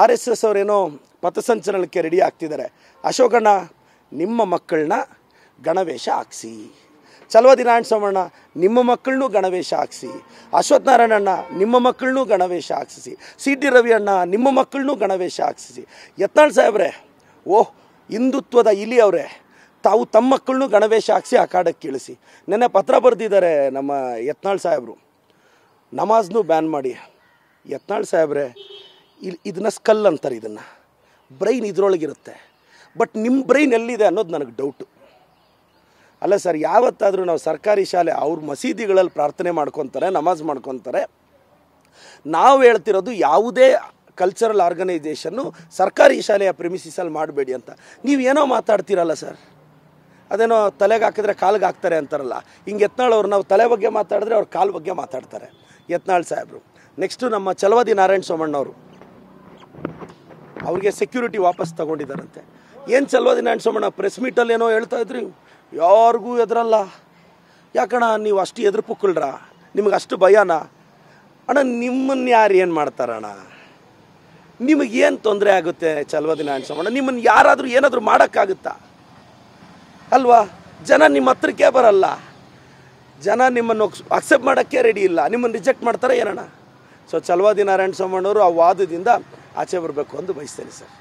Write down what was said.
RSS ಅವರೇನೋ ಪಥಸಂಚಲನಕ್ಕೆ ready ಆಗ್ತಿದ್ದಾರೆ. ಅಶೋಕಣ್ಣ, ನಿಮ್ಮ ಮಕ್ಕಳನ್ನ ಗಣವೇಷ ಹಾಕ್ಸಿ. ಚಲವಾದಿ ನಾರಾಯಣ ಸ್ವಾಮಣ್ಣ, ನಿಮ್ಮ ಮಕ್ಕಳನ್ನೂ ಗಣವೇಷ ಹಾಕ್ಸಿ. ಅಶ್ವಥ್ ನಾರಾಯಣಣ್ಣ, ನಿಮ್ಮ ಮಕ್ಕಳನ್ನೂ ಗಣವೇಷ ಹಾಕ್ಸಿ. CT ರವಿ ಅಣ್ಣ, ನಿಮ್ಮ ಮಕ್ಕಳನ್ನೂ ಗಣವೇಷ ಹಾಕ್ಸಿ. ಯತ್ನಾಳ್ ಸಾಹೇಬ್ರೆ, ಓಹ್ ಹಿಂದುತ್ವದ ಇಲಿ ಅವರೇ, ತಾವು ತಮ್ಮ ಮಕ್ಕಳನ್ನೂ ಗಣವೇಷ ಹಾಕ್ಸಿ ಅಖಾಡಕ್ಕೆ ಇಳಿಸಿ. ನೆನ್ನೆ ಪತ್ರ ಬರೆದಿದ್ದಾರೆ ನಮ್ಮ ಯತ್ನಾಳ್ ಸಾಹೇಬರು, ನಮಾಜ್ನೂ ಬ್ಯಾನ್ ಮಾಡಿ. ಯತ್ನಾಳ್ ಸಾಹೇಬ್ರೆ, ಇದನ್ನು ಸ್ಕಲ್ ಅಂತಾರೆ, ಇದನ್ನು ಬ್ರೈನ್ ಇದರೊಳಗಿರುತ್ತೆ. ಬಟ್ ನಿಮ್ಮ ಬ್ರೈನ್ ಎಲ್ಲಿದೆ ಅನ್ನೋದು ನನಗೆ ಡೌಟು. ಅಲ್ಲ ಸರ್, ಯಾವತ್ತಾದರೂ ನಾವು ಸರ್ಕಾರಿ ಶಾಲೆ ಅವ್ರ ಮಸೀದಿಗಳಲ್ಲಿ ಪ್ರಾರ್ಥನೆ ಮಾಡ್ಕೊತಾರೆ, ನಮಾಜ್ ಮಾಡ್ಕೊತಾರೆ. ನಾವು ಹೇಳ್ತಿರೋದು ಯಾವುದೇ ಕಲ್ಚರಲ್ ಆರ್ಗನೈಸೇಷನ್ನು ಸರ್ಕಾರಿ ಶಾಲೆಯ ಪ್ರಿಮಿಸಿಸಲ್ಲಿ ಮಾಡಬೇಡಿ ಅಂತ. ನೀವು ಏನೋ ಮಾತಾಡ್ತೀರಲ್ಲ ಸರ್, ಅದೇನೋ ತಲೆಗೆ ಹಾಕಿದ್ರೆ ಕಾಲಿಗೆ ಹಾಕ್ತಾರೆ ಅಂತಾರಲ್ಲ, ಹಿಂಗೆ ಯತ್ನಾಳ್ ಅವ್ರು ನಾವು ತಲೆ ಬಗ್ಗೆ ಮಾತಾಡಿದ್ರೆ ಅವ್ರು ಕಾಲು ಬಗ್ಗೆ ಮಾತಾಡ್ತಾರೆ ಯತ್ನಾಳ್ ಸಾಹೇಬರು. ನೆಕ್ಸ್ಟು ನಮ್ಮ ಚಲವಾದಿ ನಾರಾಯಣ ಸೋಮಣ್ಣವರು, ಅವ್ರಿಗೆ ಸೆಕ್ಯೂರಿಟಿ ವಾಪಸ್ ತಗೊಂಡಿದ್ದಾರಂತೆ. ಏನು ಚಲವಾದಿ ನಾರಾಯಣ ಸೋಮಣ್ಣ ಪ್ರೆಸ್ ಮೀಟಲ್ಲಿ ಏನೋ ಹೇಳ್ತಾ ಇದ್ರಿ, ಯಾರಿಗೂ ಎದುರಲ್ಲ. ಯಾಕಣ್ಣ ನೀವು ಅಷ್ಟು ಎದುರು ಪುಕ್ಕಳ್ರ, ನಿಮಗೆ ಅಷ್ಟು ಭಯನಾ ಅಣ್ಣ? ನಿಮ್ಮನ್ನು ಯಾರು ಏನು ಮಾಡ್ತಾರಣ್ಣ? ನಿಮಗೇನು ತೊಂದರೆ ಆಗುತ್ತೆ ಚಲವಾದಿ ನಾರಾಯಣ ಸೋಮಣ್ಣ? ನಿಮ್ಮನ್ನು ಯಾರಾದರೂ ಏನಾದರೂ ಮಾಡೋಕ್ಕಾಗುತ್ತಾ ಅಲ್ವಾ? ಜನ ನಿಮ್ಮ ಹತ್ರಕ್ಕೆ ಬರಲ್ಲ, ಜನ ನಿಮ್ಮನ್ನು ಅಕ್ಸೆಪ್ಟ್ ಮಾಡೋಕ್ಕೆ ರೆಡಿ ಇಲ್ಲ, ನಿಮ್ಮನ್ನು ರಿಜೆಕ್ಟ್ ಮಾಡ್ತಾರೆ ಏನಣ್ಣ? ಸೊ ಚಲವಾದಿ ನಾರಾಯಣ ಸೋಮಣ್ಣವರು ಆ ವಾದದಿಂದ ಆಚೆ ಬರಬೇಕು ಅಂತ ಬಯಸ್ತೇನೆ ಸರ್.